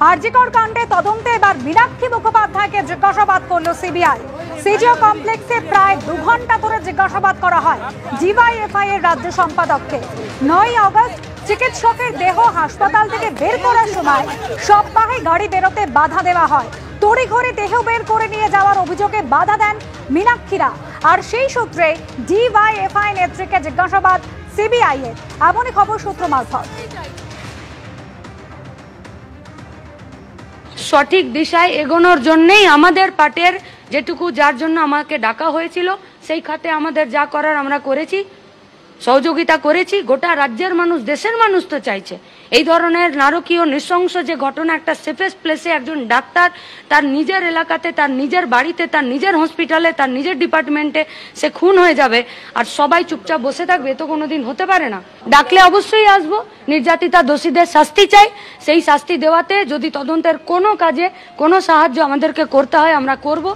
আরজিকর কাণ্ডে তদন্তে এবার মীনাক্ষী মুখোপাধ্যায়কে জিজ্ঞাসাবাদ করলো সিবিআই। সিজিও কমপ্লেক্সে প্রায় 2 ঘন্টা ধরে জিজ্ঞাসাবাদ করা হয় ডিওয়াইএফআই এর রাজ্য সম্পাদককে। 9 আগস্ট চিকিৎসকের দেহ হাসপাতাল থেকে বের করার সময় সপ্তাহে গাড়ি বেরোতে বাধা দেওয়া হয়। তড়িঘড়ি দেহ বের করে নিয়ে যাওয়ার অভিযোগে বাধা দেন মীনাক্ষীরা। আর সেই সূত্রে ডিওয়াইএফআই নেত্রীকে জিজ্ঞাসাবাদ সিবিআই এর, এমনই খবর সূত্র মারফত। সঠিক দিশায় এগোনোর জন্যই আমাদের পার্টির যেটুকু যার জন্য আমাকে ডাকা হয়েছিল সেই খাতে আমাদের যা করার আমরা করেছি, সহযোগিতা করেছি। গোটা রাজ্যের মানুষ, দেশের মানুষ তো চাইছে এই ধরনের নারকীয় নৃশংস যে ঘটনা, একটা সেফেস্ট প্লেসে একজন ডাক্তার তার নিজের এলাকাতে, তার নিজের বাড়িতে, তার নিজের হসপিটালে, তার নিজের ডিপার্টমেন্টে সে খুন হয়ে যাবে আর সবাই চুপচাপ বসে থাকবে, তো কোনোদিন হতে পারে না। ডাকলে অবশ্যই আসবো। নির্যাতিতা দোষীদের শাস্তি চাই, সেই শাস্তি দেওয়াতে যদি তদন্তের কোনো কাজে কোনো সাহায্য আমাদেরকে করতে হয় আমরা করব।